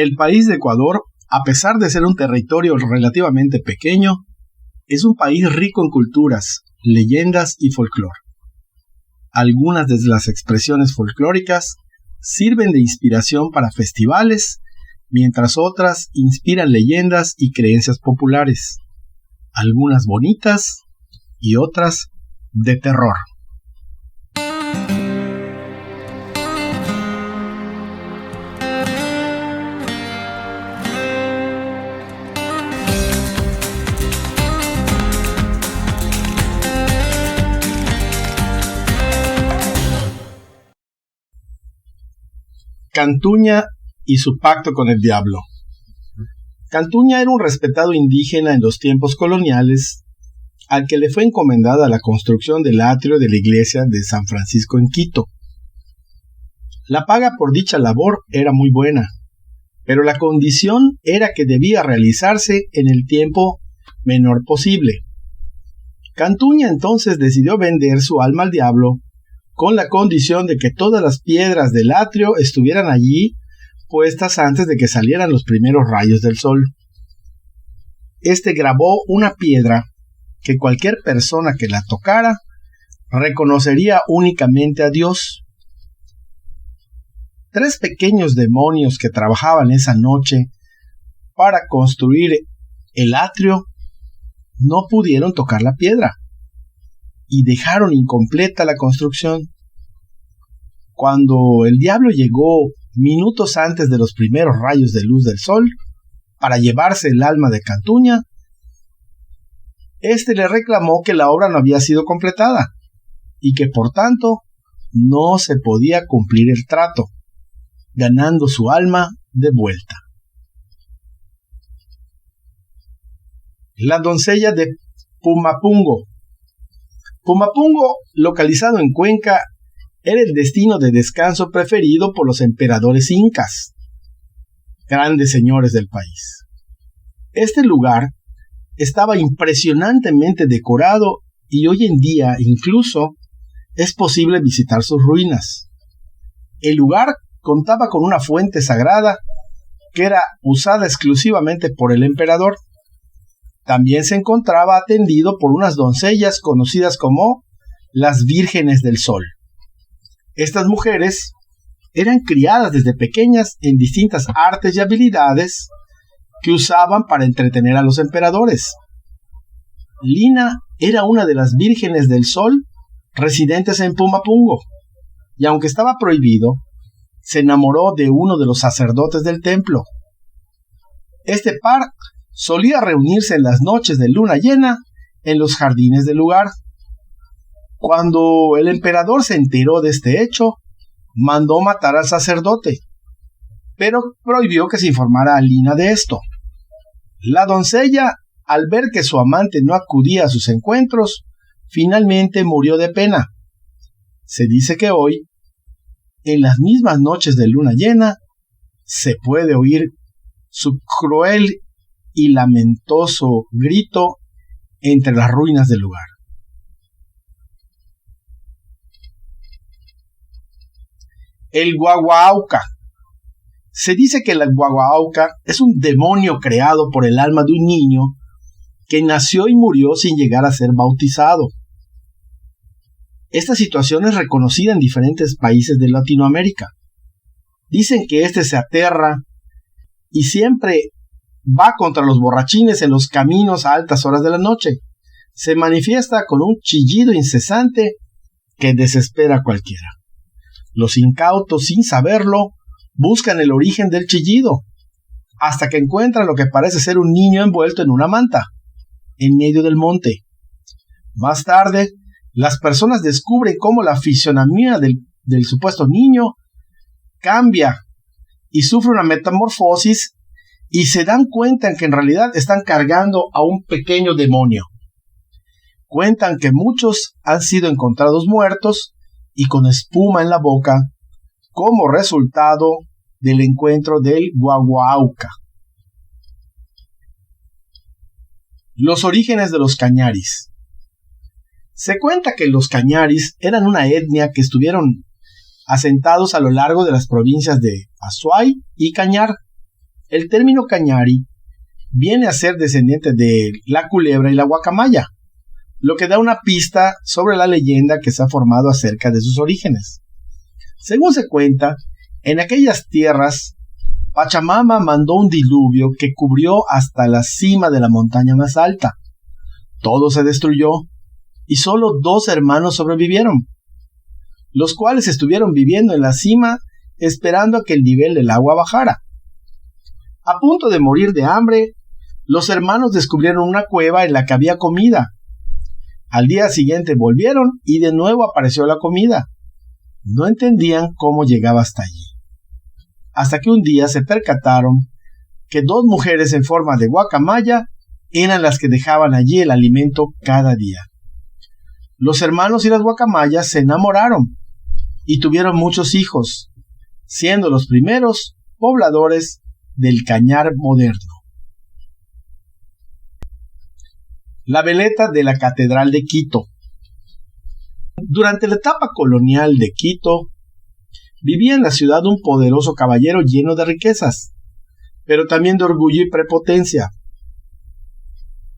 El país de Ecuador, a pesar de ser un territorio relativamente pequeño, es un país rico en culturas, leyendas y folclore. Algunas de las expresiones folclóricas sirven de inspiración para festivales, mientras otras inspiran leyendas y creencias populares, algunas bonitas y otras de terror. Cantuña y su pacto con el diablo. Cantuña era un respetado indígena en los tiempos coloniales, al que le fue encomendada la construcción del atrio de la iglesia de San Francisco en Quito. La paga por dicha labor era muy buena, pero la condición era que debía realizarse en el tiempo menor posible. Cantuña entonces decidió vender su alma al diablo, con la condición de que todas las piedras del atrio estuvieran allí puestas antes de que salieran los primeros rayos del sol. Este grabó una piedra que cualquier persona que la tocara reconocería únicamente a Dios. 3 pequeños demonios que trabajaban esa noche para construir el atrio no pudieron tocar la piedra y dejaron incompleta la construcción. Cuando el diablo llegó minutos antes de los primeros rayos de luz del sol para llevarse el alma de Cantuña, este le reclamó que la obra no había sido completada y que por tanto no se podía cumplir el trato, ganando su alma de vuelta. La doncella de Pumapungo. Pumapungo, localizado en Cuenca, era el destino de descanso preferido por los emperadores incas, grandes señores del país. Este lugar estaba impresionantemente decorado y hoy en día incluso es posible visitar sus ruinas. El lugar contaba con una fuente sagrada que era usada exclusivamente por el emperador. También se encontraba atendido por unas doncellas conocidas como las Vírgenes del Sol. Estas mujeres eran criadas desde pequeñas en distintas artes y habilidades que usaban para entretener a los emperadores. Lina era una de las Vírgenes del Sol residentes en Pumapungo, y aunque estaba prohibido, se enamoró de uno de los sacerdotes del templo. Este par solía reunirse en las noches de luna llena en los jardines del lugar. Cuando el emperador se enteró de este hecho, mandó matar al sacerdote, pero prohibió que se informara a Lina de esto. La doncella, al ver que su amante no acudía a sus encuentros, finalmente murió de pena. Se dice que hoy, en las mismas noches de luna llena, se puede oír su cruel y lamentoso grito entre las ruinas del lugar. El Guaguauca. Se dice que el Guaguauca es un demonio creado por el alma de un niño que nació y murió sin llegar a ser bautizado. Esta situación es reconocida en diferentes países de Latinoamérica. Dicen que este se aterra y siempre va contra los borrachines en los caminos a altas horas de la noche. Se manifiesta con un chillido incesante que desespera a cualquiera. Los incautos, sin saberlo, buscan el origen del chillido, hasta que encuentran lo que parece ser un niño envuelto en una manta, en medio del monte. Más tarde, las personas descubren cómo la fisonomía del supuesto niño cambia y sufre una metamorfosis y se dan cuenta que en realidad están cargando a un pequeño demonio. Cuentan que muchos han sido encontrados muertos y con espuma en la boca como resultado del encuentro del Guaguauca. Los orígenes de los cañaris. Se cuenta que los cañaris eran una etnia que estuvieron asentados a lo largo de las provincias de Azuay y Cañar. El término Cañari viene a ser descendiente de la culebra y la guacamaya, lo que da una pista sobre la leyenda que se ha formado acerca de sus orígenes. Según se cuenta, en aquellas tierras, Pachamama mandó un diluvio que cubrió hasta la cima de la montaña más alta. Todo se destruyó y solo 2 hermanos sobrevivieron, los cuales estuvieron viviendo en la cima esperando a que el nivel del agua bajara. A punto de morir de hambre, los hermanos descubrieron una cueva en la que había comida. Al día siguiente volvieron y de nuevo apareció la comida. No entendían cómo llegaba hasta allí. Hasta que un día se percataron que 2 mujeres en forma de guacamaya eran las que dejaban allí el alimento cada día. Los hermanos y las guacamayas se enamoraron y tuvieron muchos hijos, siendo los primeros pobladores del Cañar moderno. La veleta de la Catedral de Quito. Durante la etapa colonial de Quito, vivía en la ciudad un poderoso caballero lleno de riquezas, pero también de orgullo y prepotencia.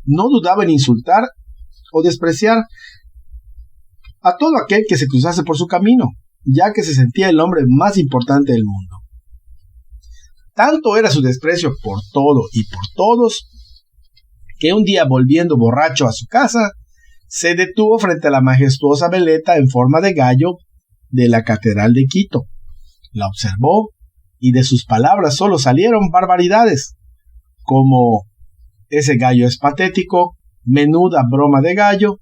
No dudaba en insultar o despreciar a todo aquel que se cruzase por su camino, ya que se sentía el hombre más importante del mundo. Tanto era su desprecio por todo y por todos, que un día, volviendo borracho a su casa, se detuvo frente a la majestuosa veleta en forma de gallo de la Catedral de Quito. La observó y de sus palabras solo salieron barbaridades, como ese gallo es patético, menuda broma de gallo,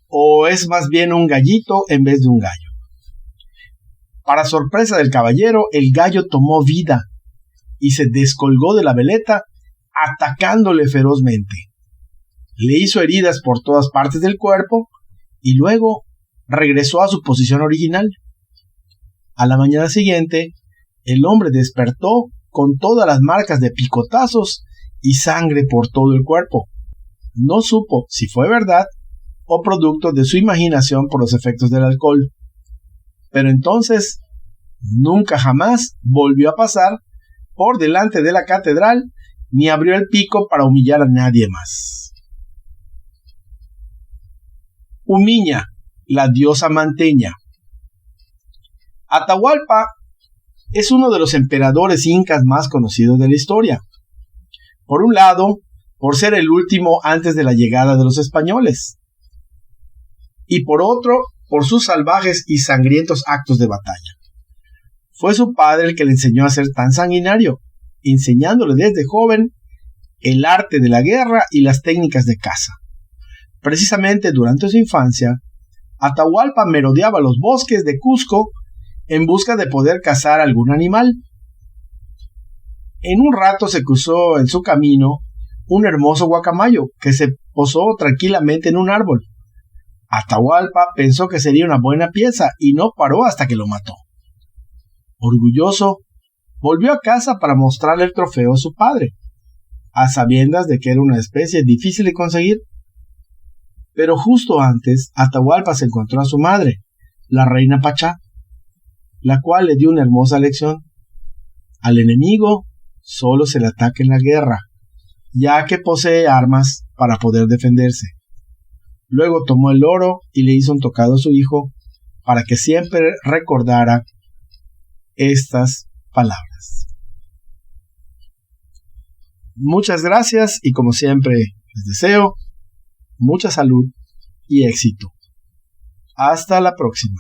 o es más bien un gallito en vez de un gallo. Para sorpresa del caballero, el gallo tomó vida y se descolgó de la veleta, atacándole ferozmente. Le hizo heridas por todas partes del cuerpo y luego regresó a su posición original. A la mañana siguiente, el hombre despertó con todas las marcas de picotazos y sangre por todo el cuerpo. No supo si fue verdad o producto de su imaginación por los efectos del alcohol. Pero entonces, nunca jamás volvió a pasar por delante de la catedral ni abrió el pico para humillar a nadie más. Umiña, la diosa manteña. Atahualpa es uno de los emperadores incas más conocidos de la historia. Por un lado, por ser el último antes de la llegada de los españoles, y por otro, por sus salvajes y sangrientos actos de batalla. Fue su padre el que le enseñó a ser tan sanguinario, enseñándole desde joven el arte de la guerra y las técnicas de caza. Precisamente durante su infancia, Atahualpa merodeaba los bosques de Cusco en busca de poder cazar algún animal. En un rato se cruzó en su camino un hermoso guacamayo que se posó tranquilamente en un árbol. Atahualpa pensó que sería una buena pieza y no paró hasta que lo mató. Orgulloso, volvió a casa para mostrarle el trofeo a su padre, a sabiendas de que era una especie difícil de conseguir. Pero justo antes, Atahualpa se encontró a su madre, la reina Pachá, la cual le dio una hermosa lección. Al enemigo solo se le ataca en la guerra, ya que posee armas para poder defenderse. Luego tomó el oro y le hizo un tocado a su hijo para que siempre recordara estas palabras. Muchas gracias y como siempre les deseo mucha salud y éxito. Hasta la próxima.